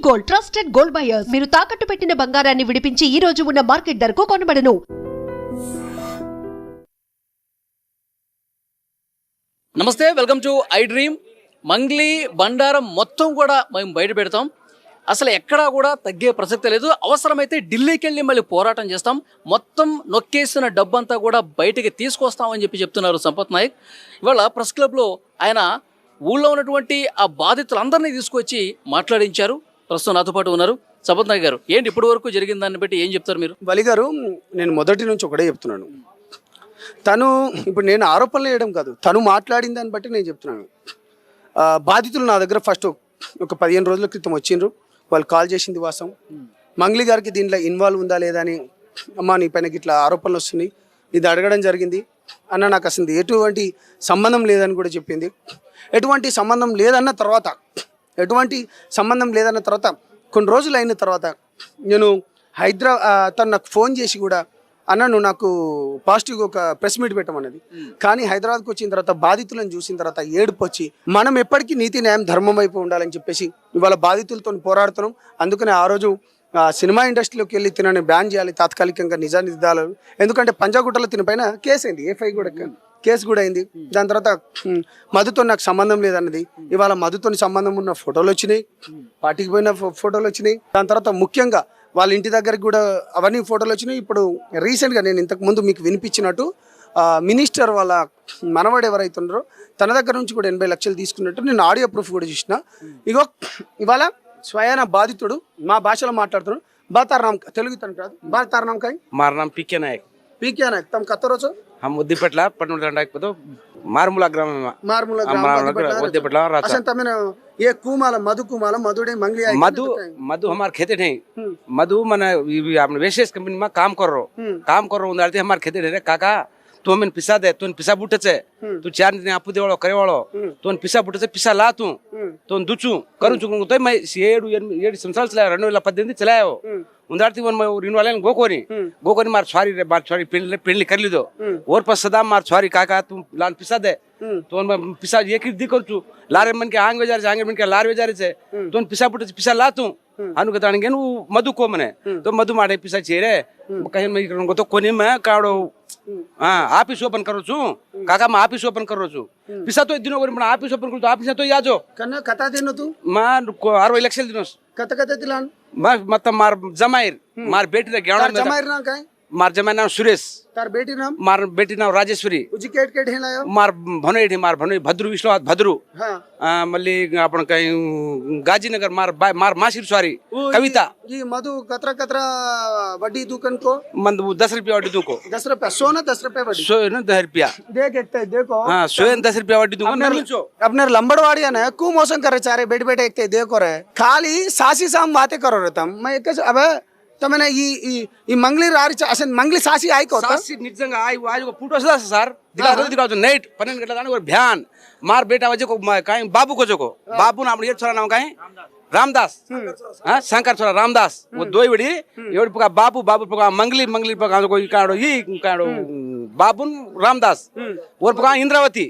Gold, trusted gold buyers. మీరు తాకట్టు పెట్టిన బంగారాన్ని విడిపించి ఈ రోజు ఉన్న మార్కెట్ ధరకు కొనబడను. నమస్తే, welcome to I dream. Mangli బండారం మొత్తం కూడా మేము బయట పెడతాం. అసలు ఎక్కడా కూడా తగ్గే ప్రసక్తి లేదు. అవసరమైతే ఢిల్లీకి వెళ్ళి మళ్ళీ పోరాటం చేస్తాం. మొత్తం నొక్కేసిన డబ్బంతా కూడా బయటికి తీసుకొస్తామని చెప్తున్నారు సంపత్ నాయక్. ఇవాళ ప్రెస్ క్లబ్లో ఆయన ఊళ్ళో ఉన్నటువంటి ఆ బాధితులందరినీ తీసుకొచ్చి మాట్లాడించారు. ప్రస్తుతం నాతో పాటు ఉన్నారు సంపత్ నాయక్ గారు. ఏంటి ఇప్పటి వరకు జరిగిన దాన్ని బట్టి ఏం చెప్తారు మీరు? బలి గారు, నేను మొదటి నుంచి ఒకటే చెప్తున్నాను. తను ఇప్పుడు నేను ఆరోపణలు చేయడం కాదు, తను మాట్లాడిన దాన్ని బట్టి నేను చెప్తున్నాను. బాధితులు నా దగ్గర ఫస్ట్ ఒక 15 రోజుల క్రితం వచ్చిండ్రు. వాళ్ళు కాల్ చేసింది వాస్తవం. మంగ్లీ గారికి దీంట్లో ఇన్వాల్వ్ ఉందా లేదా అని, అమ్మ నీ పైన ఇట్లా ఆరోపణలు వస్తున్నాయి, ఇది అడగడం జరిగింది అన్న. నాకు అసలు ఎటువంటి సంబంధం లేదని కూడా చెప్పింది. ఎటువంటి సంబంధం లేదన్న తర్వాత కొన్ని రోజులు అయిన తర్వాత నేను తను నాకు ఫోన్ చేసి కూడా, అన్న నువ్వు నాకు పాజిటివ్ ఒక ప్రెస్ మీట్ పెట్టమన్నది. కానీ హైదరాబాద్కి వచ్చిన తర్వాత బాధితులను చూసిన తర్వాత ఏడుపు వచ్చి, మనం ఎప్పటికీ నీతి న్యాయం ధర్మం వైపు ఉండాలని చెప్పేసి ఇవాళ బాధితులతో పోరాడుతున్నాం. అందుకని ఆ రోజు సినిమా ఇండస్ట్రీలోకి వెళ్ళి తినని బ్యాన్ చేయాలి తాత్కాలికంగా, నిజాలు. ఎందుకంటే పంజాగుట్టలో తిన పైన కేసు అయింది, ఏఫ్ఐ కూడా కేసు కూడా అయింది. దాని తర్వాత మధుతో నాకు సంబంధం లేదన్నది. ఇవాళ మధుతో సంబంధం ఉన్న ఫోటోలు వచ్చినాయి, పార్టీకి పోయిన ఫోటోలు వచ్చినాయి. దాని తర్వాత ముఖ్యంగా వాళ్ళ ఇంటి దగ్గరికి కూడా అవన్నీ ఫోటోలు వచ్చినాయి. ఇప్పుడు రీసెంట్గా నేను ఇంతకు ముందు మీకు వినిపించినట్టు మినిస్టర్ వాళ్ళ మనవాడు ఎవరైతే ఉన్నారో తన దగ్గర నుంచి కూడా 80 లక్షలు తీసుకున్నట్టు నేను ఆడియో ప్రూఫ్ కూడా చూసిన. ఇగో ఇవాళ స్వయాన బాధితుడు మా భాషలో మాట్లాడుతున్నాడు. బాతారనామ్ తెలుగు తను కాదు, బాతారనామ్ కాయ్ मारा पीके नायक तम कत्तरो छो? हम उद्दीपेटला पटना मारमुला ग्राम में उद्दीपेटला असन तमेने ये कुमाला मधुडे मंगली आई मधु हमार खेते नहीं मधु मने आपने वेशेस कंपनी में काम कर रो उंदारते हमार खेते रे काका तू हमें पिसा दे, तू पिसा बुट्टे से तू 4 दिन आपू देवालो करे वालो तू पिसा बुट्टे से पिसा ला तू दुचू करू चुकू तो मैं 7 संवत्सराలు చలా 2018 చలాయో उंदारती वन मैं रिनवाले गोकोनी मार छवारी पेंडली कर लीदो और पर सदा मार छवारी काका तू लान पिसा दे तो मैं पिसा एक दी कर चू लारे मन के आंग बेजार आंगे मन के लार बेजार से तो पिसा बुट्टे पिसा ला तू अनु कहता मधु को मने तो मधु माटे पिसा चेरे कहीं मैं तो कोनी में काड़ो आफिस ओपन करो छू काका मैं आफिस ओपन करो छू पिसा तो दिनों मैं आफिस ओपन करू तो आफिस तो याजो कन्ना कथा देनो तू मैं 60 लक्षल दिनोस कथा दिलान मतलब मार जमाइर मार बेटी रे ग्याणो में जमाइर ना काई मार जमाइर नाम सुरेश तार बेटी नाम मार बेटी नाम राजेश्वरी उजी केट हेलायो मार भनोई मार भनोई भद्रू विश्वनाथ भद्रू हां मल्ली आपण कई गाजीनगर मार मासिर सॉरी कविता ये मधु कतरा वड्डी दुकान को मंद 10 रुपया वड्डी दुको 10 रुपया सोना 10 रुपया वड्डी सोना 10 रुपया देख एकते देखो हां सोना 10 रुपया वड्डी दुको अपने लंबड़वाड़िया ने कु मौसम करे चारे बैठ एकते देखो रे खाली सासी साम बातें करो रे तुम मैं एक अबे तो मैंने ये मंगली रारी असन मंगली सासी आई को सासी निजंगा आई आज को फुटो सदा सर दिखा तो नेट 12 गंटला दाने और ध्यान मार बेटा वजे को काई बाबू को जो को बाबू ना अपने ये छोरा नाम काई रामदास हां शंकर छोरा रामदास वो दोई बड़ी एवड पका बाबू पका मंगली पका कोई काड़ो बाबून रामदास और पका इंद्रावती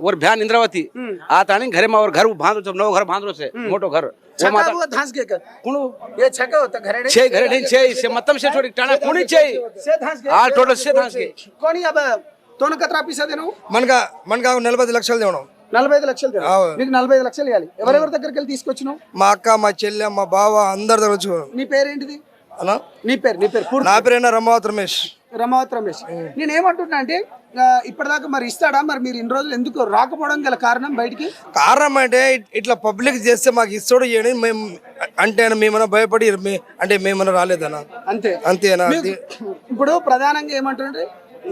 और भ्यान इंद्रावती आतानी घरे में और घर बांधो जब नव घर बांधो से मोटो घर छका वो धांस के कुणु ये छका होता घरे नहीं छे से मतलब से छोड़ी टाणा कुणी छे से धांस के आ टोटल से धांस के कोनी अब तोन कतरा पीसा देनो मनका 45 లక్షలు దేవను 45 లక్షలు దేవను నీకు 45 లక్షలు ఇయాలి ఎవరెవరి దగ్గరికి వెళ్ళి తీసుకొచ్చినావు మా అక్క మా చెల్లె మా బావ అందరి దగ్గర వచ్చి నీ పేరు ఏంటిది అన్న నీ పేరు నా పేరేనా రమావత్ రమేష్ నేను ఏమంటున్నా అంటే ఇప్పటిదాకా మరి ఇస్తాడా మరి మీరు ఇన్ని రోజులు ఎందుకు రాకపోవడం గల కారణం బయటికి కారణం అంటే ఇట్లా పబ్లిక్ చేస్తే మాకు ఇస్తాడు చేయని మేము అంటే మేమన్నా భయపడి అంటే మేమన్నా రాలేదన్నా అంతేనా ఇప్పుడు ప్రధానంగా ఏమంటుంటే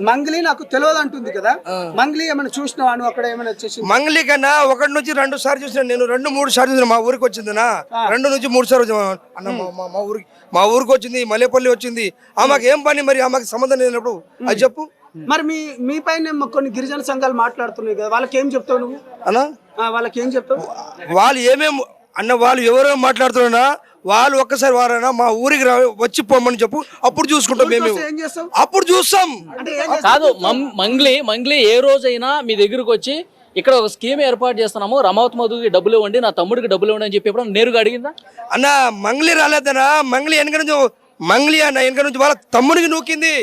మంగ్లీ నాకు తెలియదు అంటుంది కదా మంగ్లీ ఏమైనా చూసినావా నువ్వు అక్కడ ఏమైనా వచ్చేసి మంగ్లీ కన్నా 1 నుంచి 2 సార్లు చూసిన నేను 2-3 సార్లు చూసిన మా ఊరికి వచ్చిందనా 2 నుంచి 3 సార్లు అన్న మా ఊరికి వచ్చింది మలేపల్లి వచ్చింది ఆమెకు ఏం పని మరి ఆమెకు సంబంధం లేనప్పుడు అది చెప్పు మరి మీ పైన కొన్ని గిరిజన సంఘాలు మాట్లాడుతున్నాయి కదా వాళ్ళకి ఏం చెప్తావు నువ్వు అన్నా వాళ్ళకి ఏం చెప్తావు వాళ్ళు ఏమేమి అన్న వాళ్ళు ఎవరో మాట్లాడుతున్నా వాళ్ళు ఒక్కసారి వారైనా మా ఊరికి వచ్చి పోమని చెప్పు అప్పుడు చూసుకుంటాం మేము అప్పుడు చూస్తాం కాదు మంగ్లీ ఏ రోజైనా మీ దగ్గరకు వచ్చి ఇక్కడ ఒక స్కీమ్ ఏర్పాటు చేస్తున్నాము, రమావత్ మధుకి డబ్బులు ఇవ్వండి, నా తమ్ముడికి డబ్బులు ఇవ్వండి అని చెప్పి ఎప్పుడు నేరుగా అడిగిందా? అన్న మంగ్లీ రాలేదనా, మంగ్లీ వెనక నుంచి మంగ్లీ అన్న వెనక నుంచి వాళ్ళ తమ్ముడికి నూకింది.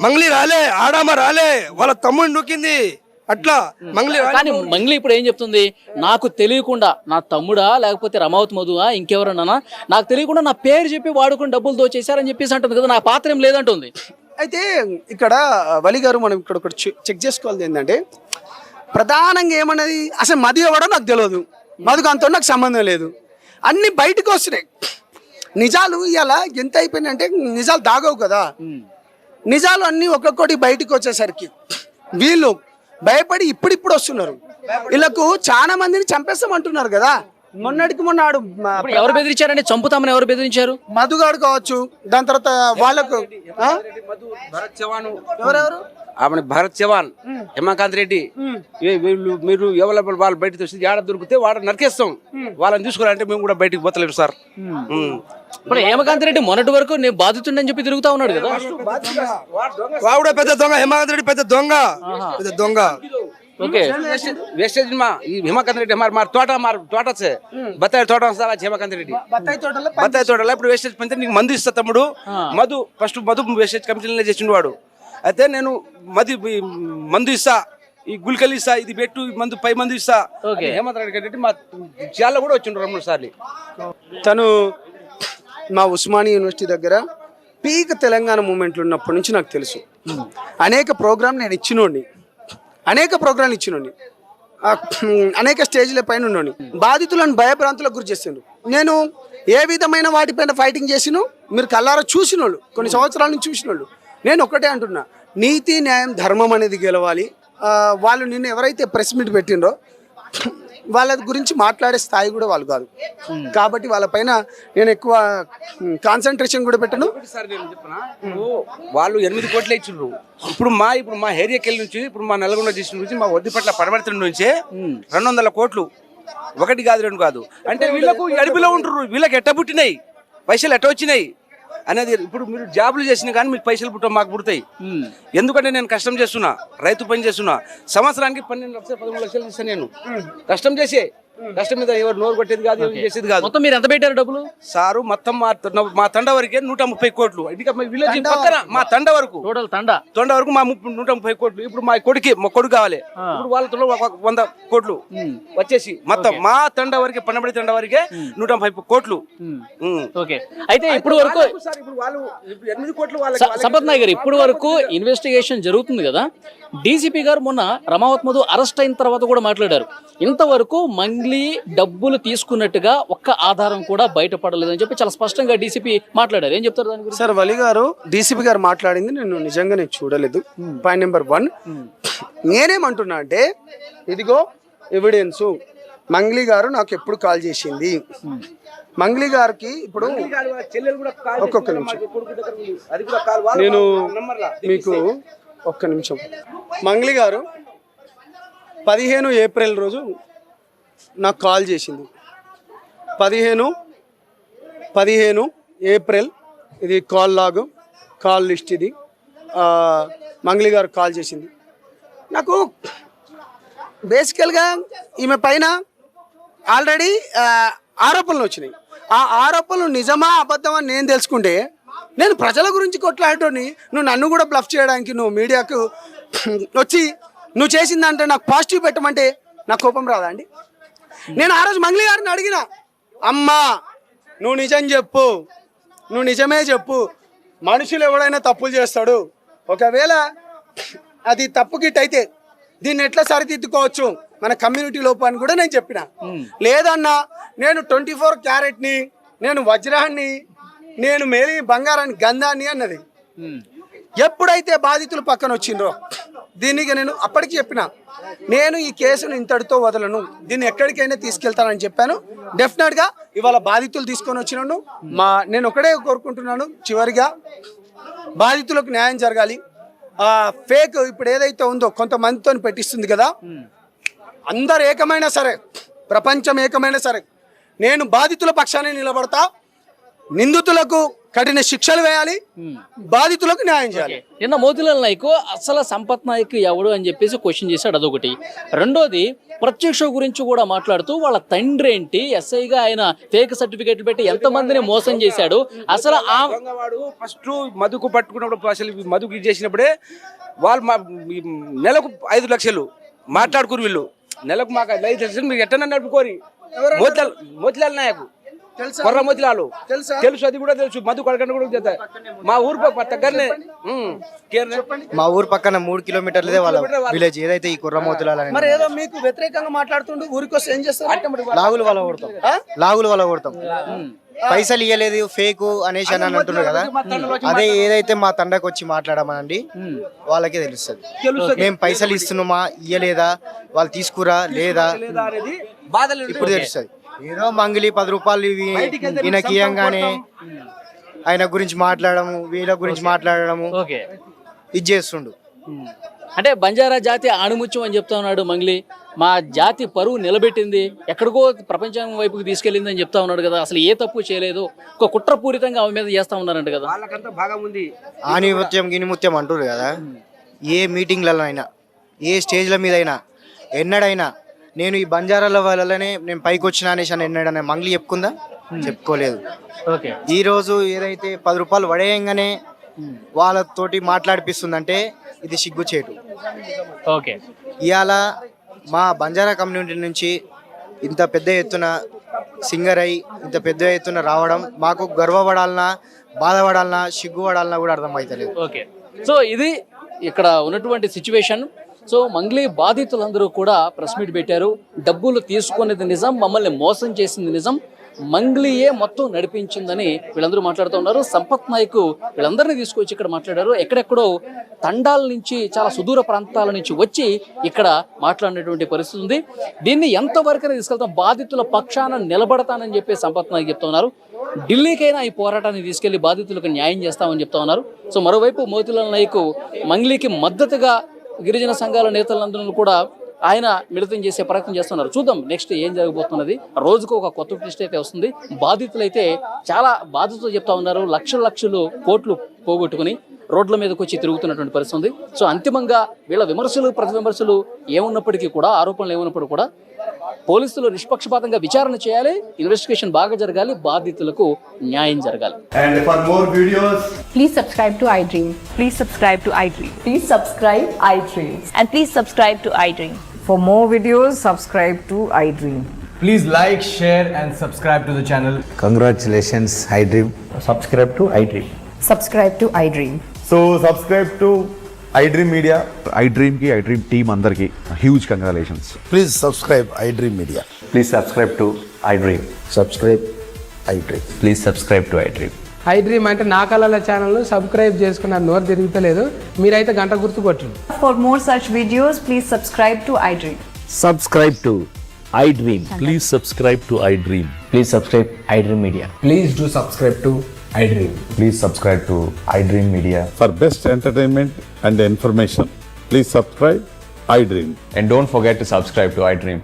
మంగ్లీ రాలే, ఆడామ రాలే, వాళ్ళ తమ్ముడిని నూకింది. అట్లా మంగ్లీ కానీ మంగ్లీ ఇప్పుడు ఏం చెప్తుంది, నాకు తెలియకుండా నా తమ్ముడా లేకపోతే రమావత్ మధువా ఇంకెవరన్నా నాకు తెలియకుండా నా పేరు చెప్పి వాడుకుని డబ్బులు దోచేశారని చెప్పేసి అంటుంది కదా, నా పాత్ర ఏం లేదంటుంది. అయితే ఇక్కడ వలి గారు మనం ఇక్కడ ఒకటి చెక్ చేసుకోవాలి ఏంటంటే, ప్రధానంగా ఏమన్నది అసలు మధు ఎవడో నాకు తెలియదు, మధుకు అంత నాకు సంబంధం లేదు, అన్ని బయటకు వస్తున్నాయి నిజాలు. ఇలా ఎంత అయిపోయినాయంటే నిజాలు దాగవు కదా, నిజాలు అన్నీ ఒక్కొక్కటి బయటకు వచ్చేసరికి వీళ్ళు భయపడి ఇప్పుడిప్పుడు వస్తున్నారు. వీళ్ళకు చాలా మందిని చంపేస్తామంటున్నారు కదా. మొన్నటికి మొన్న ఆడు ఇప్పుడు ఎవరు బెదిరించారండి, చంపుతామని ఎవరు బెదిరించారు? మధుగాడు కావచ్చు, దాని తర్వాత వాళ్ళకు భరత్ చవాన్, ఎవరెవరు ఆమె భరత్ చవాన్, హేమకాంత్ రెడ్డి, వీళ్ళు మీరు ఎవరు వాళ్ళు బయటకు వచ్చి ఆడ దొరికితే వాడ నరికేస్తాం, వాళ్ళని తీసుకోవాలంటే మేము కూడా బయటకు పోతలేము సార్. ఇప్పుడు హేమకాంత్ రెడ్డి మొన్నటి వరకు నేను బాధితుండని చెప్పి తిరుగుతా ఉన్నాడు కదా. వాడు పెద్ద దొంగ, హేమకాంత్ రెడ్డి పెద్ద దొంగ, పెద్ద దొంగ. ఓకే वेस्टेज में हेमकांत रेड्डी हमारे तोटा से बताए तोटा हेमकांत रेड्डी बताए तोटला ఇప్పుడు వేస్టేజ్ పంచే నీకు మందు ఇస్తా తమ్ముడు, మధు ఫస్ట్ మధు వేస్టేజ్ కమిటీలో చేసిండు వాడు. అయితే నేను మందు ఇస్తా, ఈ గుల్కలు ఇస్తా, ఇది పెట్టు మందు పై మందు ఇస్తా. హేమంత్ రెడ్డి మా చాలా కూడా వచ్చిండు 2-3 సార్లు. తను మా ఉస్మానియా యూనివర్సిటీ దగ్గర పీక్ తెలంగాణ మూమెంట్లు ఉన్నప్పటి నుంచి నాకు తెలుసు. అనేక ప్రోగ్రామ్ నేను ఇచ్చినోండి, అనేక ప్రోగ్రాంలు ఇచ్చినోండి, అనేక స్టేజ్ల పైన ఉన్నోని. బాధితులను భయభ్రాంతులకు గురి చేసిండు. నేను ఏ విధమైన వాటిపైన ఫైటింగ్ చేసినో మీరు కళ్ళారా చూసినోళ్ళు, కొన్ని సంవత్సరాల నుంచి చూసినోళ్ళు. నేను ఒకటే అంటున్నా, నీతి న్యాయం ధర్మం అనేది గెలవాలి. వాళ్ళు నిన్ను ఎవరైతే ప్రెస్ మీట్ పెట్టిండ్రో వాళ్ళ గురించి మాట్లాడే స్థాయి కూడా వాళ్ళు కాదు, కాబట్టి వాళ్ళపైన నేను ఎక్కువ కాన్సన్ట్రేషన్ కూడా పెట్టను. వాళ్ళు 8 కోట్లు ఇచ్చిండ్రు. ఇప్పుడు మా ఏరియాకెళ్ళి నుంచి, ఇప్పుడు మా నల్గొండ డిస్ట్రిక్ట్ నుంచి, మా వద్దిపట్ల పడమర్తి నుంచి 200 కోట్లు, 1 కాదు 2 కాదు. అంటే వీళ్ళకు అడిపిలో ఉంటారు, వీళ్ళకి ఎట్ట పుట్టినాయి పైసలు, ఎట్ట వచ్చినాయి అనేది. ఇప్పుడు మీరు జాబులు చేసినా కానీ మీకు పైసలు పుట్ట మాకు పుడతాయి. ఎందుకంటే నేను కష్టం చేస్తున్నా, రైతు పని చేస్తున్నా, సంవత్సరానికి 12 లక్షలు 13 లక్షలు ఇస్తాను నేను కష్టం చేసే. కష్టం మీద ఎవరు నోరు కొట్టేది కాదు, ఎవరు చేసేది కాదు. మొత్తం మీరు ఎంత పెట్టారు డబ్బులు? సారు మొత్తం మా తండ వరకే 130 కోట్లు. ఇంకా మా విలేజ్ పక్కన మా తండ వరకు, టోటల్ తండ వరకు మా 130 కోట్లు. ఇప్పుడు మా కొడుకు కావాలి, ఇప్పుడు వాళ్ళతో 100 కోట్లు వచ్చేసి మొత్తం మా తండ వరకే, పన్నబడి తండ వరకే 130 కోట్లు. ఓకే, అయితే ఇప్పుడు వరకు సంపత్ నాయక్ గారు, ఇప్పుడు వరకు ఇన్వెస్టిగేషన్ జరుగుతుంది కదా. డీసీపీ గారు మొన్న రమావత్ మధు అరెస్ట్ అయిన తర్వాత కూడా మాట్లాడారు, ఇంతవరకు మంగ్లీ డబ్బులు తీసుకున్నట్టుగా ఒక్క ఆధారం కూడా బయటపడలేదని చెప్పి చాలా స్పష్టంగా డీసీపీ మాట్లాడారు. ఏం చెప్తారు దాని గురించి? సార్, వలి గారు డీసీపీ గారు మాట్లాడింది నేను చూడలేదు. పాయింట్ నెంబర్ 1, నేనేమంటున్నా అంటే, ఇదిగో ఎవిడెన్స్. మంగ్లీ గారు నాకు ఎప్పుడు కాల్ చేసింది, మంగ్లీ గారికి ఇప్పుడు ఒక్కొక్క నిమిషం నేను మీకు ఒక్క నిమిషం. మంగ్లీ గారు 15 ఏప్రిల్ రోజు నాకు కాల్ చేసింది. 15 ఏప్రిల్, ఇది కాల్ లాగు, కాల్ లిస్ట్ ఇది. మంగ్లీ గారు కాల్ చేసింది నాకు. బేసికల్గా ఈమె పైన ఆల్రెడీ ఆరోపణలు వచ్చినాయి. ఆ ఆరోపణలు నిజమా అబద్ధమా నేను తెలుసుకుంటే, నేను ప్రజల గురించి కొట్లాడటోని నువ్వు నన్ను కూడా బ్లఫ్ చేయడానికి నువ్వు మీడియాకు వచ్చి నువ్వు చేసిందంటే నాకు పాజిటివ్ పెట్టమంటే నాకు కోపం రాదా అండి? నేను ఆ రోజు మంగ్లీ గారిని అడిగిన, అమ్మా నువ్వు నిజం చెప్పు, నువ్వు నిజమే చెప్పు, మనుషులు ఎవడైనా తప్పులు చేస్తాడు, ఒకవేళ అది తప్పు గిట్ అయితే దీన్ని ఎట్లా సరిదిద్దుకోవచ్చు మన కమ్యూనిటీ లోపాన్ని కూడా నేను చెప్పిన. లేదన్నా నేను 24 క్యారెట్ని, నేను వజ్రాన్ని, నేను మేలి బంగారాన్ని, గంధాన్ని అన్నది. ఎప్పుడైతే బాధితులు పక్కన వచ్చిండ్రో దీనికి నేను అప్పటికి చెప్పిన, నేను ఈ కేసును ఇంతటితో వదలను, దీన్ని ఎక్కడికైనా తీసుకెళ్తానని చెప్పాను. డెఫినెట్గా ఇవాళ బాధితులు తీసుకొని వచ్చినాను. నేను ఒకటే కోరుకుంటున్నాను, చివరిగా బాధితులకు న్యాయం జరగాలి. ఫేక్ ఇప్పుడు ఏదైతే ఉందో కొంతమందితో పెట్టిస్తుంది కదా, అందరు ఏకమైనా సరే, ప్రపంచం ఏకమైనా సరే, నేను బాధితుల పక్షాన్ని నిలబడతా. నిందితులకు కఠిన శిక్షలు వేయాలి, బాధితులకు న్యాయం చేయాలి. నిన్న మోతీలాల్ నాయక్ అసలు సంపత్ నాయక్ ఎవడు అని చెప్పేసి క్వశ్చన్ చేశాడు, అదొకటి. రెండోది ప్రత్యక్ష గురించి కూడా మాట్లాడుతూ వాళ్ళ తండ్రి ఏంటి, ఎస్ఐగా ఆయన ఫేక్ సర్టిఫికేట్లు పెట్టి ఎంతమందిని మోసం చేశాడు, అసలు ఆ వాడు ఫస్ట్ మధుకు పట్టుకున్నప్పుడు అసలు మధుకు ఇది చేసినప్పుడే వాళ్ళు నెలకు 5 లక్షలు మాట్లాడుకుని వీళ్ళు నెలకు మాకు 5 లక్షలు మీరు ఎట్టన్నా నడుపుకోరి. మోతీలాల్ నాయక్ కొర్ర మోతీలాలు తెలుసు, అది కూడా తెలుసు. మధు కడకండి కూడా తెలుసు. మా ఊరు దగ్గరనే మా ఊరు పక్కన 3 కిలోమీటర్లదే వాళ్ళ విలేజ్ ఏదైతే ఈ కుర్ర మోతీలాల్ మరి ఏదో మీకు వ్యతిరేకంగా మాట్లాడుతుండే ఊరికి వస్తే ఏం చేస్తారు? లాగులు వల్ల కొడతాం. పైసలు ఇవ్వలేదు ఫేకు అనేసి అని అంటున్నారు కదా, అదే ఏదైతే మా తండ్రికి వచ్చి మాట్లాడమనండి వాళ్ళకే తెలుస్తుంది. మేము పైసలు ఇస్తున్నామా ఇయ్యలేదా, వాళ్ళు తీసుకురా లేదా ఇప్పుడు తెలుస్తుంది. ఏదో మంగిలి 10 రూపాయలు ఇవి ఈయనకి ఇయ్యంగానే ఆయన గురించి మాట్లాడము, వీళ్ళ గురించి మాట్లాడము ఇది చేస్తుండు. అంటే బంజారా జాతి ఆణిముత్యం అని చెప్తా ఉన్నాడు మంగ్లీ. మా జాతి పరువు నిలబెట్టింది, ఎక్కడికో ప్రపంచం వైపుకి తీసుకెళ్ళింది అని చెప్తా ఉన్నాడు కదా. అసలు ఏ తప్పు చేయలేదు, ఒక కుట్రపూరితంగా ఆమె మీద చేస్తా ఉన్నారంట కదా. ఆనిముత్యం గినిముత్యం అంటారు కదా. ఏ మీటింగ్లలో అయినా ఏ స్టేజ్ల మీద అయినా ఎన్నడైనా నేను ఈ బంజారాల వల్లనే నేను పైకి వచ్చిన అనేసి అని ఎన్నడైనా మంగ్లీ చెప్పుకుందా? చెప్పుకోలేదు. ఈ రోజు ఏదైతే 10 రూపాయలు వడేయంగానే వాళ్ళతోటి మాట్లాడిపిస్తుందంటే ఇది సిగ్గుచేటు. ఇవాళ మా బంజారా కమ్యూనిటీ నుంచి ఇంత పెద్ద ఎత్తున సింగర్ అయి ఇంత పెద్ద ఎత్తున రావడం మాకు గర్వపడాలన్నా బాధపడాలన్నా సిగ్గుపడాలన్నా కూడా అర్థమవుతలేదు. సో ఇది ఇక్కడ ఉన్నటువంటి సిచ్యువేషన్. సో మంగ్లీ బాధితులందరూ కూడా ప్రెస్ మీట్ పెట్టారు. డబ్బులు తీసుకునేది నిజం, మమ్మల్ని మోసం చేసింది నిజం, మంగ్లీయే మొత్తం నడిపించిందని వీళ్ళందరూ మాట్లాడుతూ ఉన్నారు. సంపత్ నాయక్ వీళ్ళందరినీ తీసుకొచ్చి ఇక్కడ మాట్లాడారు. ఎక్కడెక్కడో తండాల నుంచి చాలా సుదూర ప్రాంతాల నుంచి వచ్చి ఇక్కడ మాట్లాడినటువంటి పరిస్థితి ఉంది. దీన్ని ఎంతవరకు తీసుకెళ్తాం, బాధితుల పక్షాన నిలబడతానని చెప్పి సంపత్ నాయక్ చెప్తా ఉన్నారు. ఢిల్లీకైనా ఈ పోరాటాన్ని తీసుకెళ్లి బాధితులకు న్యాయం చేస్తామని చెప్తా ఉన్నారు. సో మరోవైపు మోతీలాల్ నాయక్ మంగ్లీకి మద్దతుగా గిరిజన సంఘాల నేతలందరూ కూడా ఆయన మిళితం చేసే ప్రయత్నం చేస్తున్నారు. చూద్దాం నెక్స్ట్ ఏం జరగబోతున్నది. రోజుకు ఒక కొత్త ట్విస్ట్ అయితే వస్తుంది. బాధితులైతే చాలా బాధతో చెప్తా ఉన్నారు. లక్షలు కోట్లు పోగొట్టుకుని రోడ్ల మీదకి వచ్చి తిరుగుతున్నటువంటి పరిస్థితి ఉంది. సో అంతిమంగా వీళ్ళ విమర్శలు ప్రతి విమర్శలు ఏమున్నప్పటికీ కూడా, ఆరోపణలు ఏమున్నప్పటికీ కూడా పోలీసులు నిష్పక్షపాతంగా విచారణ చేయాలి, ఇన్వెస్టిగేషన్ బాగా జరగాలి, బాధితులకు న్యాయం జరగాలి. And for more videos, Please subscribe to iDream. Please subscribe to iDream. Please subscribe iDream. And please subscribe to iDream. For more videos, subscribe to iDream. please like, share and subscribe to the channel. Congratulations, iDream. Subscribe to iDream. Subscribe to iDream. So subscribe to iDream Media. iDream ki iDream team andarki huge congratulations. Please subscribe iDream Media. Please subscribe to iDream. Subscribe iDream. Please subscribe to iDream. iDream అంటే నా కళల channel subscribe చేసుకున్నారు, నోరు తిరుగుతలేదు, మీరైతే గంట గుర్తు కొట్టండి. For more such videos, please subscribe to iDream. Subscribe to iDream. Please subscribe to iDream. Please subscribe iDream Media. Please do subscribe to iDream. Please subscribe to iDream Media. For best entertainment and information, please subscribe iDream. And don't forget to subscribe to iDream.